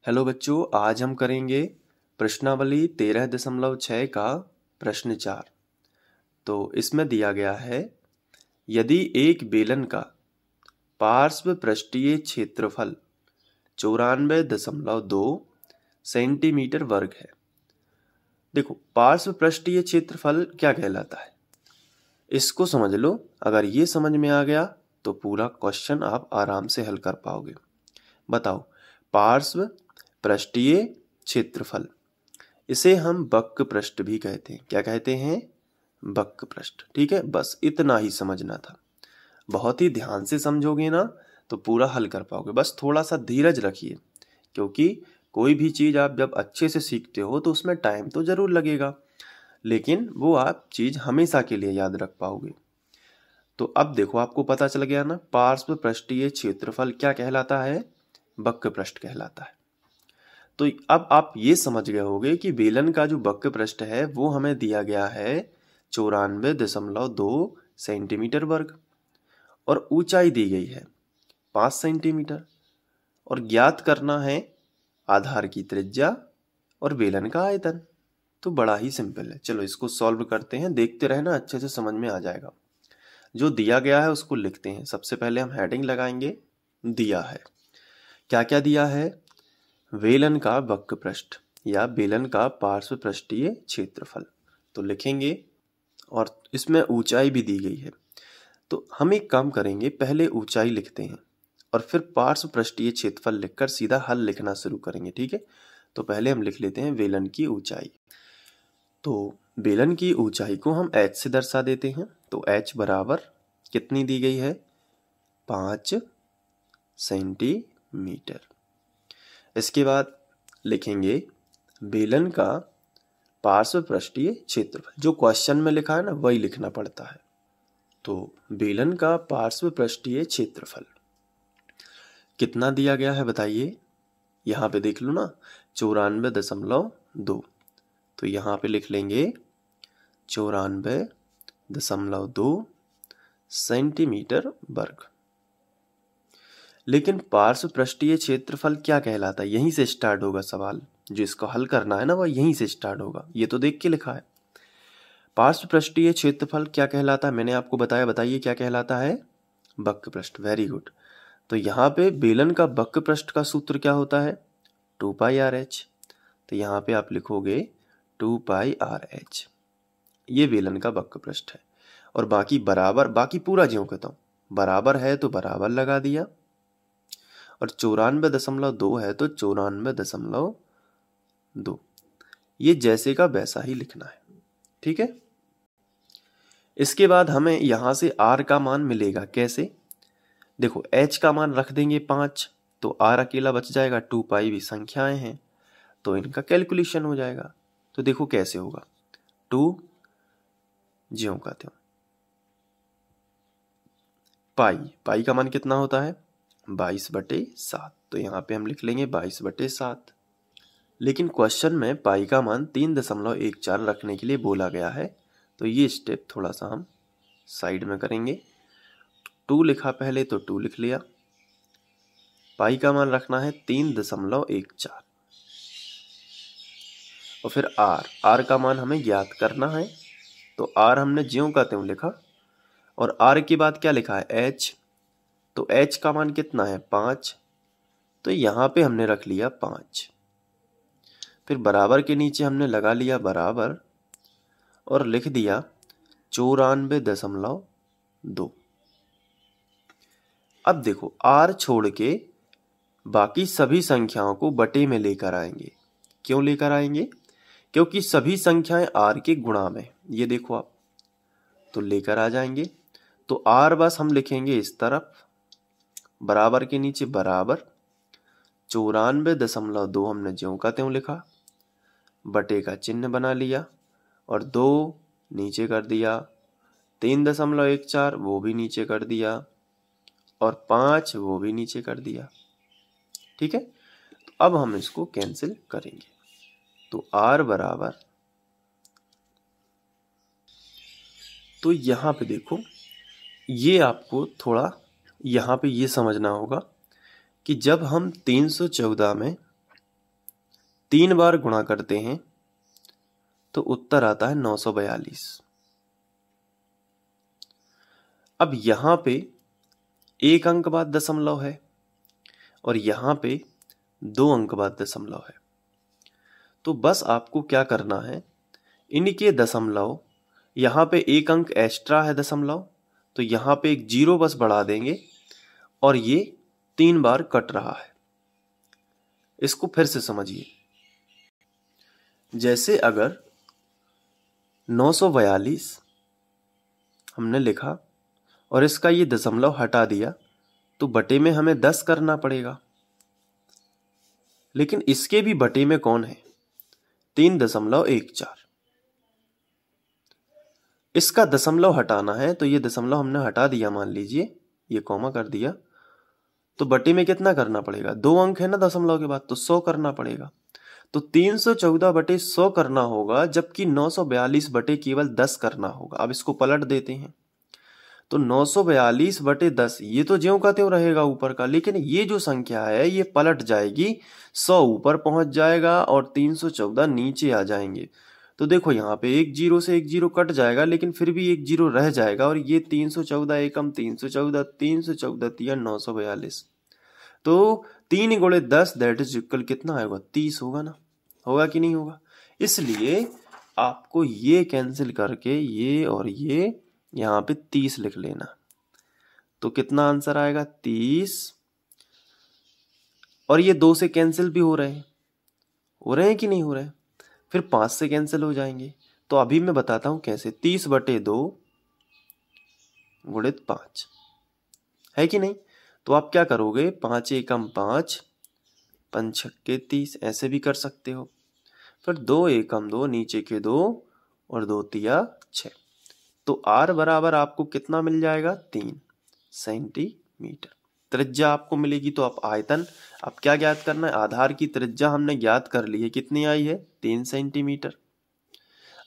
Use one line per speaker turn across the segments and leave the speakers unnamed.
Hello बच्चों, आज हम करेंगे प्रश्नावली 13.6 का प्रश्न 4। तो इसमें दिया गया है, यदि एक बेलन का पार्श्व पृष्ठीय क्षेत्रफल 94.2 सेंटीमीटर वर्ग है। देखो, पार्श्व पृष्ठीय क्षेत्रफल क्या कहलाता है, इसको समझ लो। अगर ये समझ में आ गया तो पूरा क्वेश्चन आप आराम से हल कर पाओगे। बताओ, पार्श्व पृष्ठीय क्षेत्रफल, इसे हम वक्र पृष्ठ भी कहते हैं। क्या कहते हैं? वक्र पृष्ठ। ठीक है, बस इतना ही समझना था। बहुत ही ध्यान से समझोगे ना तो पूरा हल कर पाओगे। बस थोड़ा सा धीरज रखिए, क्योंकि कोई भी चीज आप जब अच्छे से सीखते हो तो उसमें टाइम तो जरूर लगेगा, लेकिन वो आप चीज हमेशा के लिए याद रख पाओगे। तो अब देखो, आपको पता चल गया ना, पार्श्व पृष्ठीय क्षेत्रफल क्या कहलाता है? वक्र पृष्ठ कहलाता है। तो अब आप ये समझ गए होंगे कि बेलन का जो वक्र पृष्ठ है वो हमें दिया गया है 94.2 सेंटीमीटर वर्ग, और ऊंचाई दी गई है 5 सेंटीमीटर, और ज्ञात करना है आधार की त्रिज्या और बेलन का आयतन। तो बड़ा ही सिंपल है। चलो इसको सॉल्व करते हैं, देखते रहना, अच्छे से समझ में आ जाएगा। जो दिया गया है उसको लिखते हैं। सबसे पहले हम हेडिंग लगाएंगे। दिया है, क्या क्या दिया है? बेलन का वक्र पृष्ठ या बेलन का पार्श्व पृष्ठीय क्षेत्रफल तो लिखेंगे, और इसमें ऊंचाई भी दी गई है। तो हम एक काम करेंगे, पहले ऊंचाई लिखते हैं और फिर पार्श्व पृष्ठीय क्षेत्रफल लिखकर सीधा हल लिखना शुरू करेंगे। ठीक है, तो पहले हम लिख लेते हैं बेलन की ऊंचाई। तो बेलन की ऊंचाई को हम h से दर्शा देते हैं। तो h बराबर कितनी दी गई है? 5 सेंटीमीटर। इसके बाद लिखेंगे बेलन का पार्श्व पृष्ठीय क्षेत्रफल। जो क्वेश्चन में लिखा है ना वही लिखना पड़ता है। तो बेलन का पार्श्व पृष्ठीय क्षेत्रफल कितना दिया गया है बताइए? यहाँ पे देख लो ना, 94.2। तो यहाँ पे लिख लेंगे 94.2 सेंटीमीटर वर्ग। लेकिन पार्श्व पृष्ठीय क्षेत्रफल क्या कहलाता है? यहीं से स्टार्ट होगा सवाल। जो इसको हल करना है ना वह यहीं से स्टार्ट होगा। ये तो देख के लिखा है। पार्श्व पृष्ठीय क्षेत्रफल क्या कहलाता है? मैंने आपको बताया, बताइए क्या कहलाता है? वक्र पृष्ठ। Very good. तो यहाँ पे बेलन का वक्र पृष्ठ का सूत्र क्या होता है? 2πRh। तो यहाँ पे आप लिखोगे 2πRh। ये बेलन का वक्र पृष्ठ है। और बाकी बराबर, बाकी पूरा ज्यों कहता हूँ, बराबर है तो बराबर लगा दिया, और 94.2 है तो 94.2। ये जैसे का वैसा ही लिखना है। ठीक है, इसके बाद हमें यहां से r का मान मिलेगा। कैसे? देखो, h का मान रख देंगे 5, तो r अकेला बच जाएगा। 2π भी संख्याएं हैं तो इनका कैलकुलेशन हो जाएगा। तो देखो कैसे होगा, 2 ज्यों का त्यों, पाई का मान कितना होता है? 22/7। तो यहाँ पे हम लिख लेंगे 22/7। लेकिन क्वेश्चन में पाई का मान 3.14 रखने के लिए बोला गया है, तो ये स्टेप थोड़ा सा हम साइड में करेंगे। 2 लिखा पहले तो 2 लिख लिया। पाई का मान रखना है 3.14, और फिर आर का मान हमें ज्ञात करना है। तो आर हमने ज्यों का त्यों लिखा, और आर के बाद क्या लिखा है? एच। तो h का मान कितना है? 5। तो यहाँ पे हमने रख लिया 5। फिर बराबर के नीचे हमने लगा लिया बराबर, और लिख दिया 94.2। अब देखो, r छोड़ के बाकी सभी संख्याओं को बटे में लेकर आएंगे। क्यों लेकर आएंगे? क्योंकि सभी संख्याएं r के गुणा में। ये देखो आप, तो लेकर आ जाएंगे। तो r बस हम लिखेंगे इस तरफ, बराबर के नीचे बराबर 94.2 हमने ज्यों का त्यों लिखा, बटे का चिन्ह बना लिया, और 2 नीचे कर दिया, 3.14 वो भी नीचे कर दिया, और 5 वो भी नीचे कर दिया। ठीक है, तो अब हम इसको कैंसिल करेंगे। तो r बराबर, तो यहां पे देखो, ये आपको थोड़ा यहाँ पे ये समझना होगा कि जब हम 314 में 3 बार गुणा करते हैं तो उत्तर आता है 942। अब यहां पे 1 अंक बाद दशमलव है और यहां पे 2 अंक बाद दशमलव है। तो बस आपको क्या करना है, इनके दशमलव, यहां पे 1 अंक एक्स्ट्रा है दशमलव, तो यहां पे एक 0 बस बढ़ा देंगे और ये 3 बार कट रहा है। इसको फिर से समझिए। जैसे अगर 942 हमने लिखा और इसका ये दशमलव हटा दिया तो बटे में हमें 10 करना पड़ेगा, लेकिन इसके भी बटे में कौन है, 3.14। इसका दशमलव हटाना है तो ये दशमलव हमने हटा दिया, मान लीजिए ये कॉमा कर दिया, तो बटे में कितना करना पड़ेगा, 2 अंक है ना दशमलव के बाद, तो 100 करना पड़ेगा। तो 314 बटे 100 करना होगा, जबकि 942 बटे केवल 10 करना होगा। अब इसको पलट देते हैं तो 942 बटे 10 ये तो ज्यों का त्यों रहेगा ऊपर का, लेकिन ये जो संख्या है ये पलट जाएगी, 100 ऊपर पहुंच जाएगा और 314 नीचे आ जाएंगे। तो देखो यहाँ पे एक 0 से एक 0 कट जाएगा, लेकिन फिर भी एक 0 रह जाएगा और ये 314 एकम 314, 314 तिया 942। तो 3 गुणे 10 दैट इज इक्वल कितना आएगा, 30 होगा ना, होगा कि नहीं होगा। इसलिए आपको ये कैंसिल करके ये और ये यहाँ पे 30 लिख लेना। तो कितना आंसर आएगा, 30। और ये 2 से कैंसिल भी हो रहे हैं कि नहीं हो रहे हैं, फिर 5 से कैंसिल हो जाएंगे। तो अभी मैं बताता हूं कैसे। 30 बटे 2 गुणित 5 है कि नहीं। तो आप क्या करोगे, 5 एकम 5, 5 छक्के 30, ऐसे भी कर सकते हो। फिर 2 एकम 2, नीचे के 2 और 2 तिया 6। तो R बराबर आपको कितना मिल जाएगा, 3 सेंटीमीटर त्रिज्या आपको मिलेगी। तो आप आयतन, अब क्या ज्ञात करना है, आधार की त्रिज्या हमने ज्ञात कर ली है, कितनी आई है, 3 सेंटीमीटर।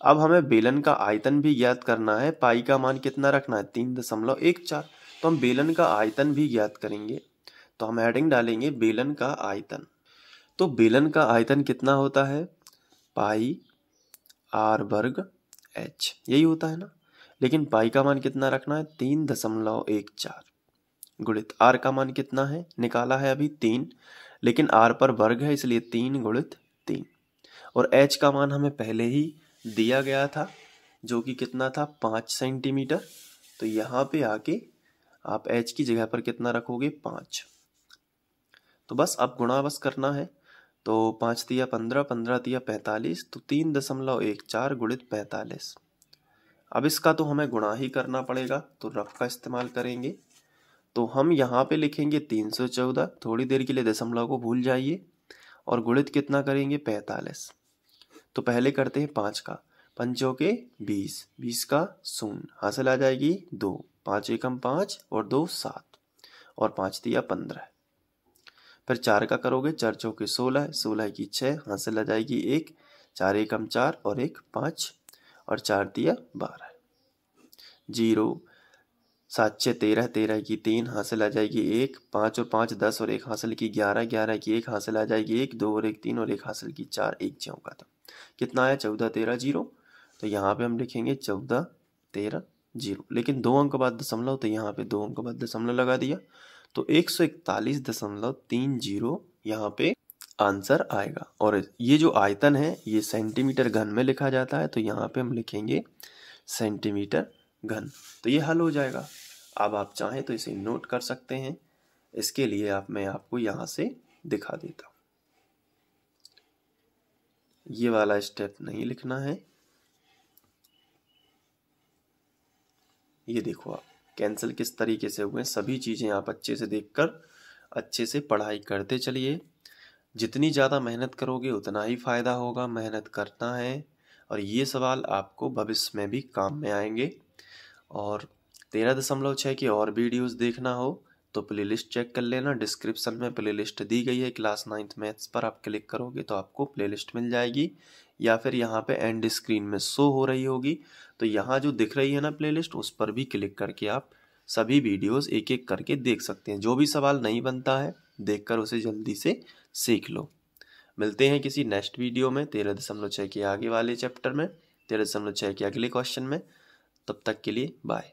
अब हमें बेलन का आयतन भी ज्ञात करना है, पाई का मान कितना रखना है, 3.14। तो हम बेलन का आयतन भी ज्ञात करेंगे। तो हम हेडिंग डालेंगे बेलन का आयतन। तो बेलन का आयतन कितना होता है, पाई R वर्ग H, यही होता है ना। लेकिन पाई का मान कितना रखना है, 3.14 गुणित R का मान कितना है, निकाला है अभी 3, लेकिन R पर वर्ग है इसलिए 3 गुणित 3। और H का मान हमें पहले ही दिया गया था, जो कि कितना था, 5 सेंटीमीटर। तो यहाँ पे आके आप H की जगह पर कितना रखोगे, 5। तो बस अब गुणा बस करना है। तो 5 तिया 15, 15 तिया 45, तो 3.14 गुणित 45। अब इसका तो हमें गुणा ही करना पड़ेगा, तो रफ का इस्तेमाल करेंगे। तो हम यहाँ पे लिखेंगे 314, थोड़ी देर के लिए दशमलव को भूल जाइए, और गुणित कितना करेंगे, 45। तो पहले करते हैं 5 का, 5 के 20, 20 का 0, हासिल आ जाएगी 2, 5 एकम 5 और 2 7, और 5 तिया 15। फिर 4 का करोगे, 4 चौके 16, 16 की 6, हासिल आ जाएगी 1, 4 एकम 4 और 1 5, और 4 तिया 12, 0, 7 6 13, 13 की 3, हासिल आ जाएगी 1, 5 और 5 10 और 1 हासिल की 11, 11 की 1 हासिल आ जाएगी 1, 2 और 1 3 और 1 हासिल की 4, 1 ज्यों का था। कितना आया, 14 13 0। तो यहाँ पे हम लिखेंगे 14 13 0, लेकिन 2 अंक बाद दशमलव, तो यहाँ पे 2 अंक बाद दशमलव लगा दिया। तो 141.30 यहाँ पे आंसर आएगा। और ये जो आयतन है ये सेंटीमीटर घन में लिखा जाता है, तो यहाँ पे हम लिखेंगे सेंटीमीटर घन। तो ये हल हो जाएगा। अब आप चाहें तो इसे नोट कर सकते हैं, इसके लिए मैं आपको यहाँ से दिखा देता हूँ। ये वाला स्टेप नहीं लिखना है, ये देखो आप कैंसिल किस तरीके से हुए, सभी चीज़ें आप अच्छे से देखकर अच्छे से पढ़ाई करते चलिए। जितनी ज़्यादा मेहनत करोगे उतना ही फ़ायदा होगा, मेहनत करना है। और ये सवाल आपको भविष्य में भी काम में आएंगे। और 13.6 की और वीडियोस देखना हो तो प्लेलिस्ट चेक कर लेना, डिस्क्रिप्शन में प्लेलिस्ट दी गई है। क्लास 9th मैथ्स पर आप क्लिक करोगे तो आपको प्लेलिस्ट मिल जाएगी, या फिर यहाँ पे एंड स्क्रीन में शो हो रही होगी। तो यहाँ जो दिख रही है ना प्लेलिस्ट, उस पर भी क्लिक करके आप सभी वीडियोस एक एक करके देख सकते हैं। जो भी सवाल नहीं बनता है देखकर उसे जल्दी से सीख लो। मिलते हैं किसी नेक्स्ट वीडियो में 13.6 के आगे वाले चैप्टर में, 13.6 के अगले क्वेश्चन में। तब तक के लिए बाय।